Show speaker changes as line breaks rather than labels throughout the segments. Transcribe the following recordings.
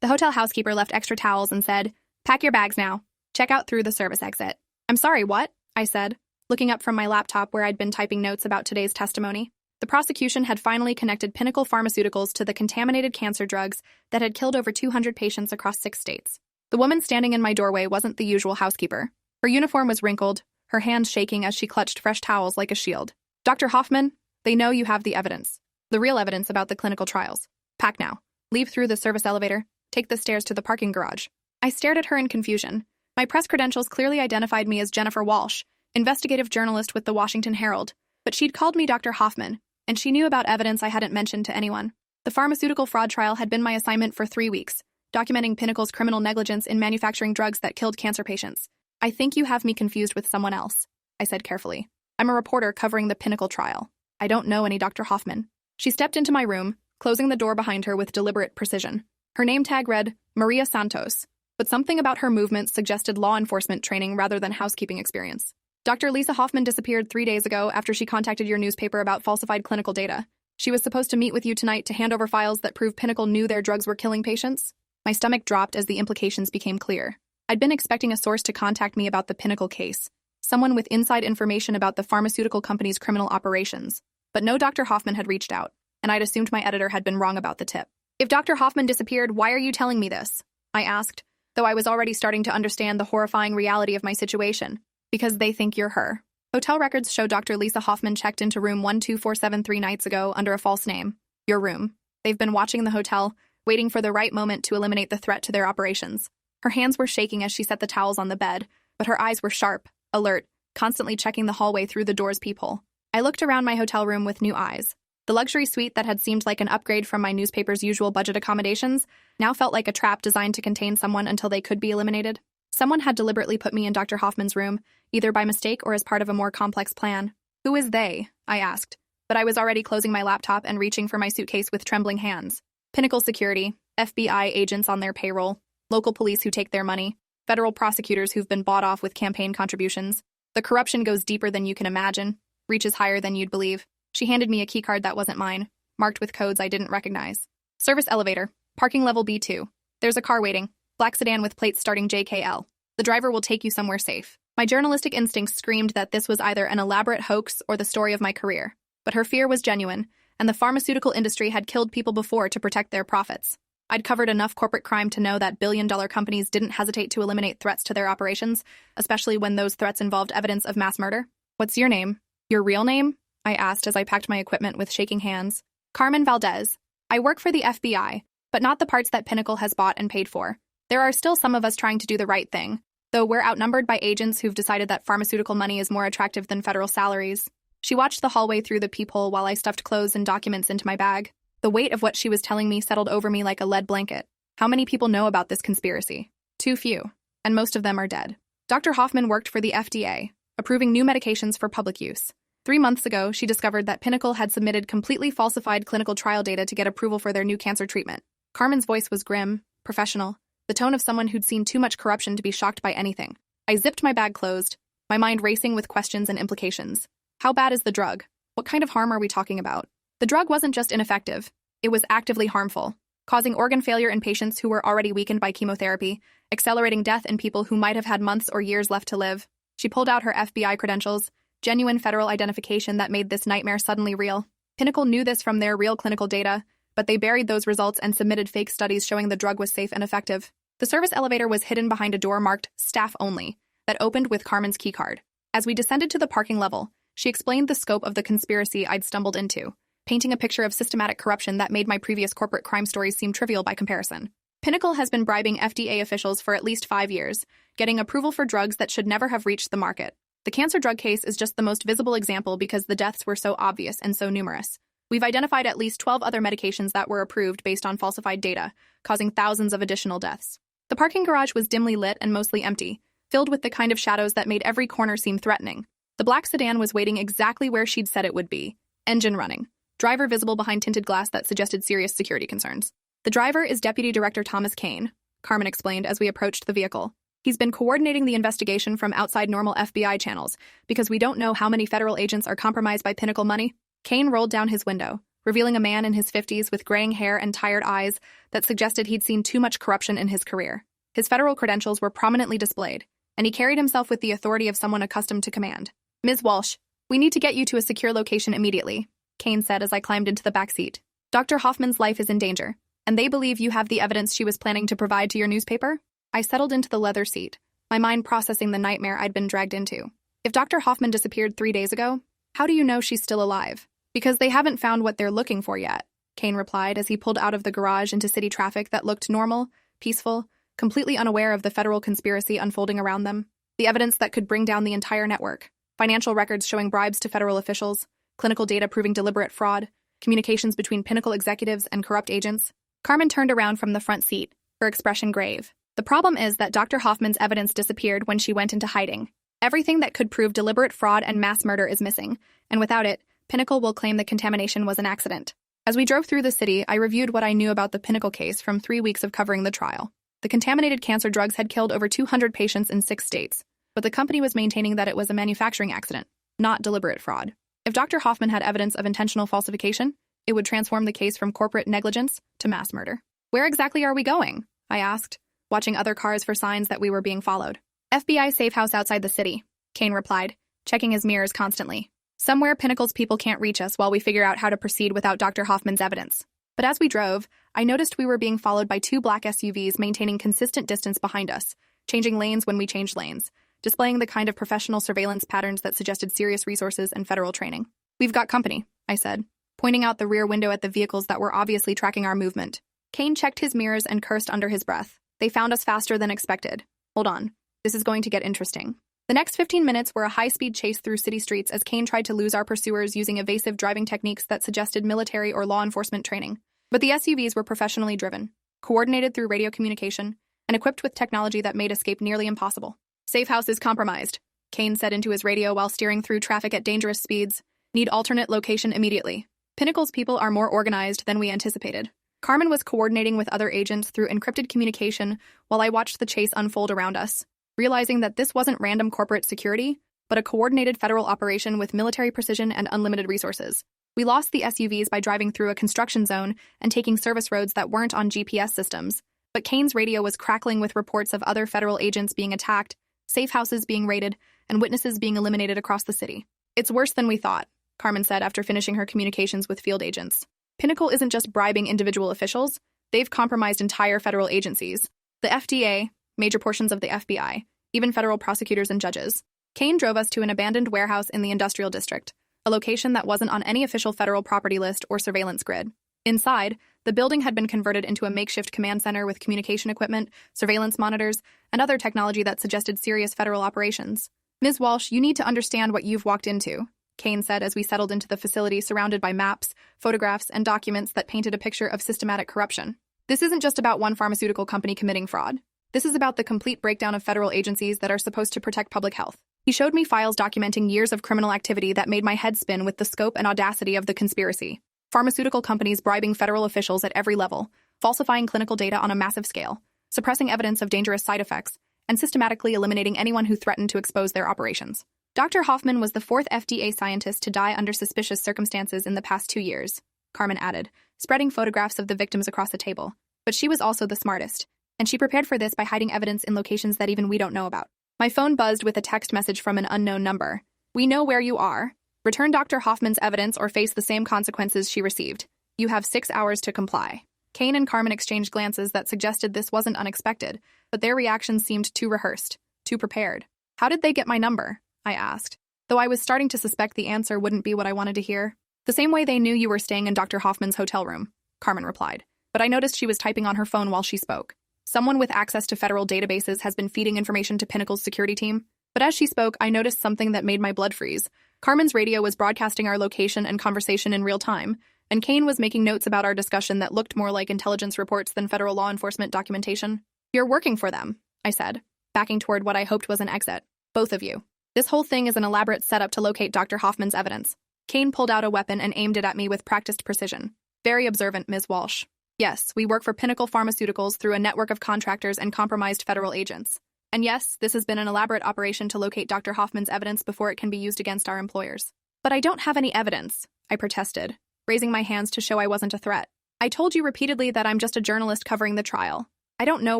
The hotel housekeeper left extra towels and said, "Pack your bags now. Check out through the service exit." "I'm sorry, what?" I said, looking up from my laptop where I'd been typing notes about today's testimony. The prosecution had finally connected Pinnacle Pharmaceuticals to the contaminated cancer drugs that had killed over 200 patients across 6 states. The woman standing in my doorway wasn't the usual housekeeper. Her uniform was wrinkled, her hands shaking as she clutched fresh towels like a shield. "Dr. Hoffman, they know you have the evidence. The real evidence about the clinical trials. Pack now. Leave through the service elevator. Take the stairs to the parking garage." I stared at her in confusion. My press credentials clearly identified me as Jennifer Walsh, investigative journalist with the Washington Herald, but she'd called me Dr. Hoffman, and she knew about evidence I hadn't mentioned to anyone. The pharmaceutical fraud trial had been my assignment for 3 weeks, documenting Pinnacle's criminal negligence in manufacturing drugs that killed cancer patients. "I think you have me confused with someone else," I said carefully. "I'm a reporter covering the Pinnacle trial. I don't know any Dr. Hoffman." She stepped into my room, closing the door behind her with deliberate precision. Her name tag read Maria Santos, but something about her movements suggested law enforcement training rather than housekeeping experience. "Dr. Lisa Hoffman disappeared 3 days ago after she contacted your newspaper about falsified clinical data. She was supposed to meet with you tonight to hand over files that prove Pinnacle knew their drugs were killing patients." My stomach dropped as the implications became clear. I'd been expecting a source to contact me about the Pinnacle case, someone with inside information about the pharmaceutical company's criminal operations. But no Dr. Hoffman had reached out, and I'd assumed my editor had been wrong about the tip. "If Dr. Hoffman disappeared, why are you telling me this?" I asked, though I was already starting to understand the horrifying reality of my situation. "Because they think you're her. Hotel records show Dr. Lisa Hoffman checked into room 12473 3 nights ago under a false name. Your room. They've been watching the hotel, waiting for the right moment to eliminate the threat to their operations." Her hands were shaking as she set the towels on the bed, but her eyes were sharp, alert, constantly checking the hallway through the door's peephole. I looked around my hotel room with new eyes. The luxury suite that had seemed like an upgrade from my newspaper's usual budget accommodations now felt like a trap designed to contain someone until they could be eliminated. Someone had deliberately put me in Dr. Hoffman's room, either by mistake or as part of a more complex plan. "Who is they?" I asked, but I was already closing my laptop and reaching for my suitcase with trembling hands. "Pinnacle Security, FBI agents on their payroll, local police who take their money, federal prosecutors who've been bought off with campaign contributions. The corruption goes deeper than you can imagine, reaches higher than you'd believe." She handed me a keycard that wasn't mine, marked with codes I didn't recognize. "Service elevator, parking level B2. There's a car waiting, black sedan with plates starting JKL. The driver will take you somewhere safe." My journalistic instincts screamed that this was either an elaborate hoax or the story of my career. But her fear was genuine, and the pharmaceutical industry had killed people before to protect their profits. I'd covered enough corporate crime to know that billion-dollar companies didn't hesitate to eliminate threats to their operations, especially when those threats involved evidence of mass murder. "What's your name? Your real name?" I asked as I packed my equipment with shaking hands. "Carmen Valdez. I work for the FBI, but not the parts that Pinnacle has bought and paid for. There are still some of us trying to do the right thing, though we're outnumbered by agents who've decided that pharmaceutical money is more attractive than federal salaries." She watched the hallway through the peephole while I stuffed clothes and documents into my bag. The weight of what she was telling me settled over me like a lead blanket. How many people know about this conspiracy? Too few, and most of them are dead. Dr. Hoffman worked for the FDA, approving new medications for public use. 3 months ago, she discovered that Pinnacle had submitted completely falsified clinical trial data to get approval for their new cancer treatment. Carmen's voice was grim, professional, the tone of someone who'd seen too much corruption to be shocked by anything. I zipped my bag closed, my mind racing with questions and implications. How bad is the drug? What kind of harm are we talking about? The drug wasn't just ineffective, it was actively harmful, causing organ failure in patients who were already weakened by chemotherapy, accelerating death in people who might have had months or years left to live. She pulled out her FBI credentials, genuine federal identification that made this nightmare suddenly real. Pinnacle knew this from their real clinical data, but they buried those results and submitted fake studies showing the drug was safe and effective. The service elevator was hidden behind a door marked "Staff Only" that opened with Carmen's keycard. As we descended to the parking level, she explained the scope of the conspiracy I'd stumbled into, painting a picture of systematic corruption that made my previous corporate crime stories seem trivial by comparison. Pinnacle has been bribing FDA officials for at least 5 years, getting approval for drugs that should never have reached the market. The cancer drug case is just the most visible example because the deaths were so obvious and so numerous. We've identified at least 12 other medications that were approved based on falsified data, causing thousands of additional deaths. The parking garage was dimly lit and mostly empty, filled with the kind of shadows that made every corner seem threatening. The black sedan was waiting exactly where she'd said it would be, engine running, driver visible behind tinted glass that suggested serious security concerns. "The driver is Deputy Director Thomas Kane," Carmen explained as we approached the vehicle. "He's been coordinating the investigation from outside normal FBI channels because we don't know how many federal agents are compromised by Pinnacle money." Kane rolled down his window, revealing a man in his 50s with graying hair and tired eyes that suggested he'd seen too much corruption in his career. His federal credentials were prominently displayed, and he carried himself with the authority of someone accustomed to command. "Ms. Walsh, we need to get you to a secure location immediately," Kane said as I climbed into the back seat. "Dr. Hoffman's life is in danger, and they believe you have the evidence she was planning to provide to your newspaper?" I settled into the leather seat, my mind processing the nightmare I'd been dragged into. "If Dr. Hoffman disappeared 3 days ago, how do you know she's still alive?" "Because they haven't found what they're looking for yet," Kane replied as he pulled out of the garage into city traffic that looked normal, peaceful, completely unaware of the federal conspiracy unfolding around them. The evidence that could bring down the entire network. Financial records showing bribes to federal officials, clinical data proving deliberate fraud, communications between Pinnacle executives and corrupt agents. Carmen turned around from the front seat, her expression grave. "The problem is that Dr. Hoffman's evidence disappeared when she went into hiding. Everything that could prove deliberate fraud and mass murder is missing, and without it, Pinnacle will claim the contamination was an accident." As we drove through the city, I reviewed what I knew about the Pinnacle case from 3 weeks of covering the trial. The contaminated cancer drugs had killed over 200 patients in 6 states, but the company was maintaining that it was a manufacturing accident, not deliberate fraud. If Dr. Hoffman had evidence of intentional falsification, it would transform the case from corporate negligence to mass murder. "Where exactly are we going?" I asked, watching other cars for signs that we were being followed. "FBI safe house outside the city," Kane replied, checking his mirrors constantly. "Somewhere Pinnacle's people can't reach us while we figure out how to proceed without Dr. Hoffman's evidence." But as we drove, I noticed we were being followed by 2 black SUVs maintaining consistent distance behind us, changing lanes when we changed lanes, displaying the kind of professional surveillance patterns that suggested serious resources and federal training. "We've got company," I said, pointing out the rear window at the vehicles that were obviously tracking our movement. Kane checked his mirrors and cursed under his breath. "They found us faster than expected. Hold on. This is going to get interesting." The next 15 minutes were a high-speed chase through city streets as Kane tried to lose our pursuers using evasive driving techniques that suggested military or law enforcement training. But the SUVs were professionally driven, coordinated through radio communication, and equipped with technology that made escape nearly impossible. "Safe house is compromised," Kane said into his radio while steering through traffic at dangerous speeds. "Need alternate location immediately." Pinnacle's people are more organized than we anticipated. Carmen was coordinating with other agents through encrypted communication while I watched the chase unfold around us, realizing that this wasn't random corporate security, but a coordinated federal operation with military precision and unlimited resources. We lost the SUVs by driving through a construction zone and taking service roads that weren't on GPS systems, but Kane's radio was crackling with reports of other federal agents being attacked, safe houses being raided, and witnesses being eliminated across the city. "It's worse than we thought," Carmen said after finishing her communications with field agents. "Pinnacle isn't just bribing individual officials, they've compromised entire federal agencies. The FDA, major portions of the FBI, even federal prosecutors and judges." Kane drove us to an abandoned warehouse in the industrial district, a location that wasn't on any official federal property list or surveillance grid. Inside, the building had been converted into a makeshift command center with communication equipment, surveillance monitors, and other technology that suggested serious federal operations. "Ms. Walsh, you need to understand what you've walked into," Kane said as we settled into the facility surrounded by maps, photographs, and documents that painted a picture of systematic corruption. "This isn't just about one pharmaceutical company committing fraud. This is about the complete breakdown of federal agencies that are supposed to protect public health." He showed me files documenting years of criminal activity that made my head spin with the scope and audacity of the conspiracy. Pharmaceutical companies bribing federal officials at every level, falsifying clinical data on a massive scale, suppressing evidence of dangerous side effects, and systematically eliminating anyone who threatened to expose their operations. Dr. Hoffman was the 4th FDA scientist to die under suspicious circumstances in the past 2 years, Carmen added, spreading photographs of the victims across the table. But she was also the smartest, and she prepared for this by hiding evidence in locations that even we don't know about. My phone buzzed with a text message from an unknown number. "We know where you are. Return Dr. Hoffman's evidence or face the same consequences she received. You have 6 hours to comply." Kane and Carmen exchanged glances that suggested this wasn't unexpected, but their reactions seemed too rehearsed, too prepared. "How did they get my number?" I asked, though I was starting to suspect the answer wouldn't be what I wanted to hear. "The same way they knew you were staying in Dr. Hoffman's hotel room," Carmen replied, but I noticed she was typing on her phone while she spoke. "Someone with access to federal databases has been feeding information to Pinnacle's security team." But as she spoke, I noticed something that made my blood freeze. Carmen's radio was broadcasting our location and conversation in real time, and Kane was making notes about our discussion that looked more like intelligence reports than federal law enforcement documentation. "You're working for them," I said, backing toward what I hoped was an exit. "Both of you. This whole thing is an elaborate setup to locate Dr. Hoffman's evidence." Kane pulled out a weapon and aimed it at me with practiced precision. "Very observant, Ms. Walsh. Yes, we work for Pinnacle Pharmaceuticals through a network of contractors and compromised federal agents. And yes, this has been an elaborate operation to locate Dr. Hoffman's evidence before it can be used against our employers." "But I don't have any evidence," I protested, raising my hands to show I wasn't a threat. I told you repeatedly that I'm just a journalist covering the trial. I don't know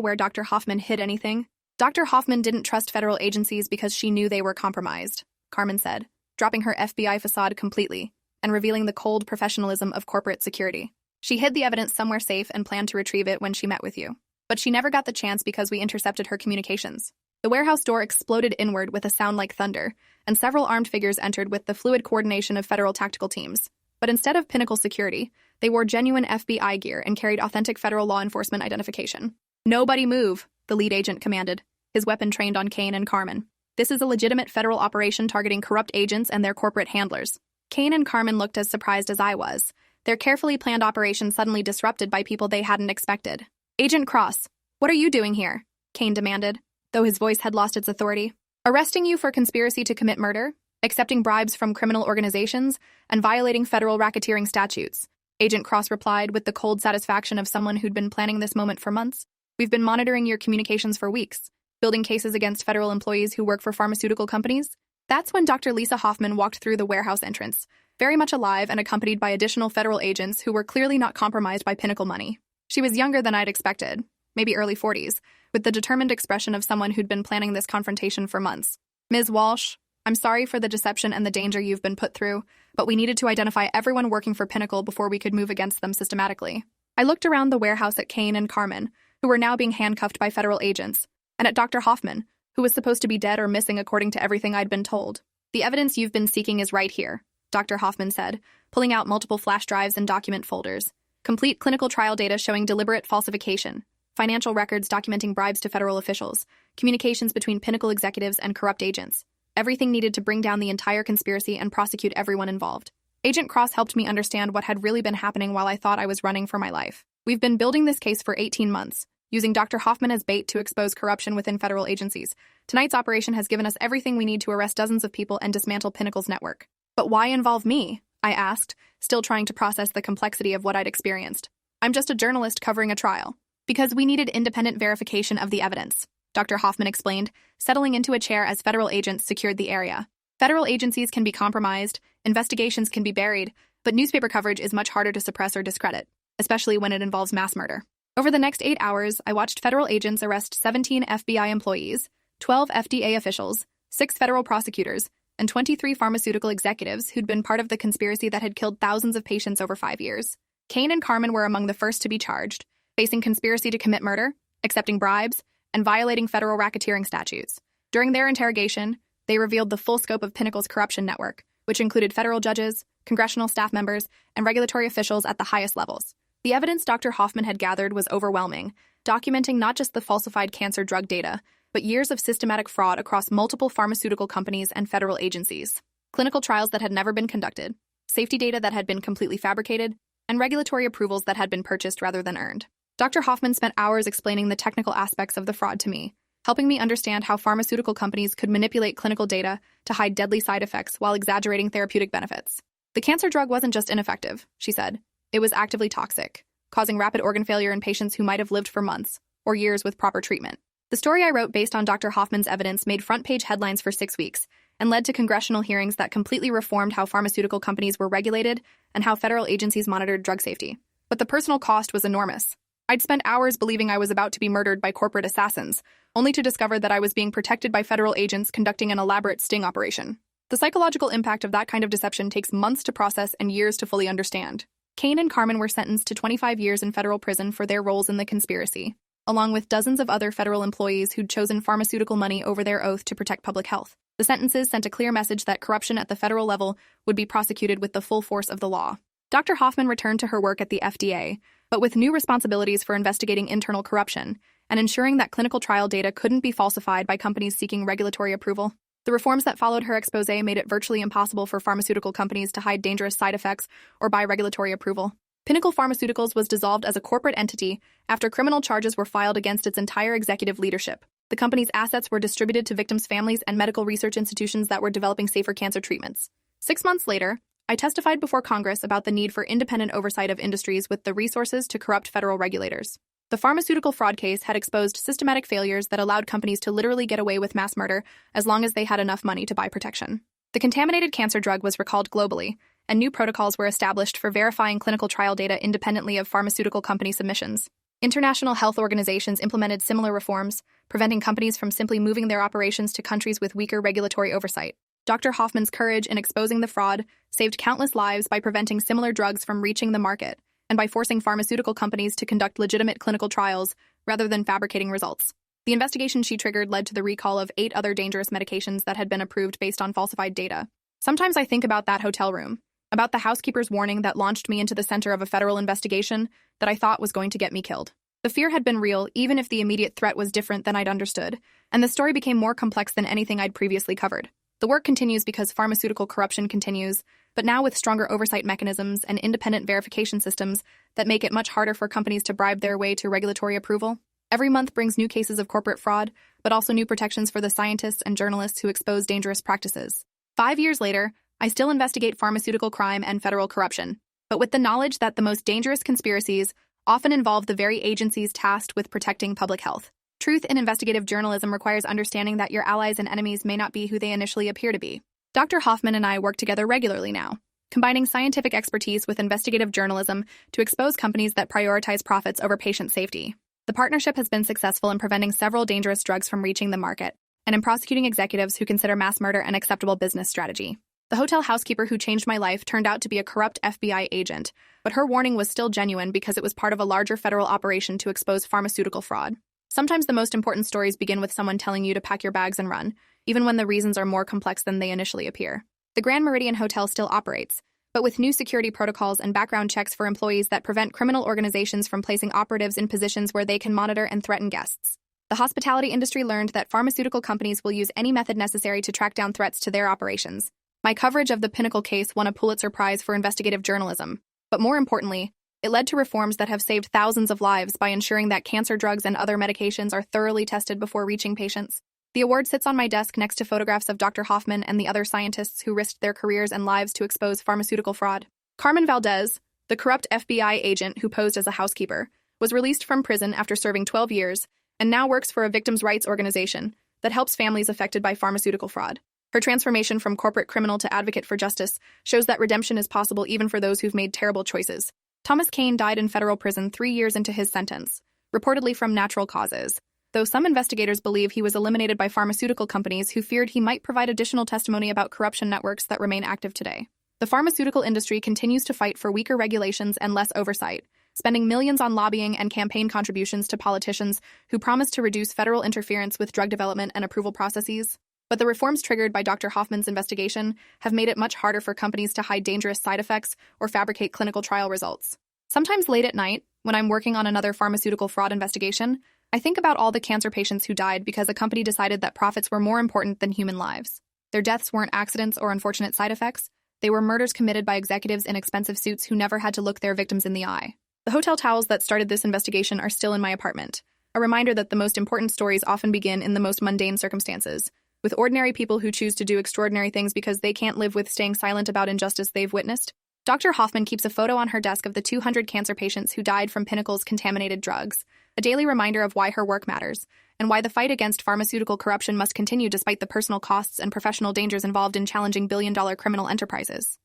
where Dr. Hoffman hid anything. Dr. Hoffman didn't trust federal agencies because she knew they were compromised, Carmen said, dropping her FBI facade completely and revealing the cold professionalism of corporate security. She hid the evidence somewhere safe and planned to retrieve it when she met with you. But she never got the chance because we intercepted her communications. The warehouse door exploded inward with a sound like thunder, and several armed figures entered with the fluid coordination of federal tactical teams. But instead of pinnacle security, they wore genuine FBI gear and carried authentic federal law enforcement identification. "Nobody move," the lead agent commanded, his weapon trained on Kane and Carmen. "This is a legitimate federal operation targeting corrupt agents and their corporate handlers." Kane and Carmen looked as surprised as I was, their carefully planned operation suddenly disrupted by people they hadn't expected. "Agent Cross, what are you doing here?" Kane demanded, though his voice had lost its authority. "Arresting you for conspiracy to commit murder, accepting bribes from criminal organizations, and violating federal racketeering statutes," Agent Cross replied with the cold satisfaction of someone who'd been planning this moment for months. "We've been monitoring your communications for weeks, building cases against federal employees who work for pharmaceutical companies." That's when Dr. Lisa Hoffman walked through the warehouse entrance, very much alive and accompanied by additional federal agents who were clearly not compromised by Pinnacle money. She was younger than I'd expected, maybe early 40s, with the determined expression of someone who'd been planning this confrontation for months. "Ms. Walsh, I'm sorry for the deception and the danger you've been put through, but we needed to identify everyone working for Pinnacle before we could move against them systematically." I looked around the warehouse at Kane and Carmen, who were now being handcuffed by federal agents, and at Dr. Hoffman, who was supposed to be dead or missing according to everything I'd been told. "The evidence you've been seeking is right here," Dr. Hoffman said, pulling out multiple flash drives and document folders. "Complete clinical trial data showing deliberate falsification, financial records documenting bribes to federal officials, communications between Pinnacle executives and corrupt agents. Everything needed to bring down the entire conspiracy and prosecute everyone involved." Agent Cross helped me understand what had really been happening while I thought I was running for my life. "We've been building this case for 18 months, using Dr. Hoffman as bait to expose corruption within federal agencies. Tonight's operation has given us everything we need to arrest dozens of people and dismantle Pinnacle's network." "But why involve me?" I asked, still trying to process the complexity of what I'd experienced. "I'm just a journalist covering a trial." "Because we needed independent verification of the evidence," Dr. Hoffman explained, settling into a chair as federal agents secured the area. "Federal agencies can be compromised, investigations can be buried, but newspaper coverage is much harder to suppress or discredit, especially when it involves mass murder." Over the next 8 hours, I watched federal agents arrest 17 FBI employees, 12 FDA officials, 6 federal prosecutors, and 23 pharmaceutical executives who'd been part of the conspiracy that had killed thousands of patients over 5 years. Kane and Carmen were among the first to be charged, facing conspiracy to commit murder, accepting bribes, and violating federal racketeering statutes. During their interrogation, they revealed the full scope of Pinnacle's corruption network, which included federal judges, congressional staff members, and regulatory officials at the highest levels. The evidence Dr. Hoffman had gathered was overwhelming, documenting not just the falsified cancer drug data, but years of systematic fraud across multiple pharmaceutical companies and federal agencies, clinical trials that had never been conducted, safety data that had been completely fabricated, and regulatory approvals that had been purchased rather than earned. Dr. Hoffman spent hours explaining the technical aspects of the fraud to me, helping me understand how pharmaceutical companies could manipulate clinical data to hide deadly side effects while exaggerating therapeutic benefits. "The cancer drug wasn't just ineffective," she said. "It was actively toxic, causing rapid organ failure in patients who might have lived for months or years with proper treatment." The story I wrote based on Dr. Hoffman's evidence made front-page headlines for 6 weeks and led to congressional hearings that completely reformed how pharmaceutical companies were regulated and how federal agencies monitored drug safety. But the personal cost was enormous. I'd spent hours believing I was about to be murdered by corporate assassins, only to discover that I was being protected by federal agents conducting an elaborate sting operation. The psychological impact of that kind of deception takes months to process and years to fully understand. Kane and Carmen were sentenced to 25 years in federal prison for their roles in the conspiracy, along with dozens of other federal employees who'd chosen pharmaceutical money over their oath to protect public health. The sentences sent a clear message that corruption at the federal level would be prosecuted with the full force of the law. Dr. Hoffman returned to her work at the FDA, but with new responsibilities for investigating internal corruption and ensuring that clinical trial data couldn't be falsified by companies seeking regulatory approval. The reforms that followed her expose made it virtually impossible for pharmaceutical companies to hide dangerous side effects or buy regulatory approval. Pinnacle Pharmaceuticals was dissolved as a corporate entity after criminal charges were filed against its entire executive leadership. The company's assets were distributed to victims' families and medical research institutions that were developing safer cancer treatments. 6 months later, I testified before Congress about the need for independent oversight of industries with the resources to corrupt federal regulators. The pharmaceutical fraud case had exposed systematic failures that allowed companies to literally get away with mass murder as long as they had enough money to buy protection. The contaminated cancer drug was recalled globally, and new protocols were established for verifying clinical trial data independently of pharmaceutical company submissions. International health organizations implemented similar reforms, preventing companies from simply moving their operations to countries with weaker regulatory oversight. Dr. Hoffman's courage in exposing the fraud saved countless lives by preventing similar drugs from reaching the market and by forcing pharmaceutical companies to conduct legitimate clinical trials rather than fabricating results. The investigation she triggered led to the recall of 8 other dangerous medications that had been approved based on falsified data. Sometimes I think about that hotel room, about the housekeeper's warning that launched me into the center of a federal investigation that I thought was going to get me killed. The fear had been real, even if the immediate threat was different than I'd understood, and the story became more complex than anything I'd previously covered. The work continues because pharmaceutical corruption continues, but now with stronger oversight mechanisms and independent verification systems that make it much harder for companies to bribe their way to regulatory approval. Every month brings new cases of corporate fraud, but also new protections for the scientists and journalists who expose dangerous practices. 5 years later, I still investigate pharmaceutical crime and federal corruption, but with the knowledge that the most dangerous conspiracies often involve the very agencies tasked with protecting public health. Truth in investigative journalism requires understanding that your allies and enemies may not be who they initially appear to be. Dr. Hoffman and I work together regularly now, combining scientific expertise with investigative journalism to expose companies that prioritize profits over patient safety. The partnership has been successful in preventing several dangerous drugs from reaching the market, and in prosecuting executives who consider mass murder an acceptable business strategy. The hotel housekeeper who changed my life turned out to be a corrupt FBI agent, but her warning was still genuine because it was part of a larger federal operation to expose pharmaceutical fraud. Sometimes the most important stories begin with someone telling you to pack your bags and run, even when the reasons are more complex than they initially appear. The Grand Meridian Hotel still operates, but with new security protocols and background checks for employees that prevent criminal organizations from placing operatives in positions where they can monitor and threaten guests. The hospitality industry learned that pharmaceutical companies will use any method necessary to track down threats to their operations. My coverage of the Pinnacle case won a Pulitzer Prize for investigative journalism, but more importantly, it led to reforms that have saved thousands of lives by ensuring that cancer drugs and other medications are thoroughly tested before reaching patients. The award sits on my desk next to photographs of Dr. Hoffman and the other scientists who risked their careers and lives to expose pharmaceutical fraud. Carmen Valdez, the corrupt FBI agent who posed as a housekeeper, was released from prison after serving 12 years and now works for a victims' rights organization that helps families affected by pharmaceutical fraud. Her transformation from corporate criminal to advocate for justice shows that redemption is possible even for those who've made terrible choices. Thomas Kane died in federal prison 3 years into his sentence, reportedly from natural causes, though some investigators believe he was eliminated by pharmaceutical companies who feared he might provide additional testimony about corruption networks that remain active today. The pharmaceutical industry continues to fight for weaker regulations and less oversight, spending millions on lobbying and campaign contributions to politicians who promise to reduce federal interference with drug development and approval processes. But the reforms triggered by Dr. Hoffman's investigation have made it much harder for companies to hide dangerous side effects or fabricate clinical trial results. Sometimes late at night, when I'm working on another pharmaceutical fraud investigation, I think about all the cancer patients who died because a company decided that profits were more important than human lives. Their deaths weren't accidents or unfortunate side effects. They were murders committed by executives in expensive suits who never had to look their victims in the eye. The hotel towels that started this investigation are still in my apartment, a reminder that the most important stories often begin in the most mundane circumstances, with ordinary people who choose to do extraordinary things because they can't live with staying silent about injustice they've witnessed. Dr. Hoffman keeps a photo on her desk of the 200 cancer patients who died from Pinnacle's contaminated drugs, a daily reminder of why her work matters, and why the fight against pharmaceutical corruption must continue despite the personal costs and professional dangers involved in challenging billion-dollar criminal enterprises.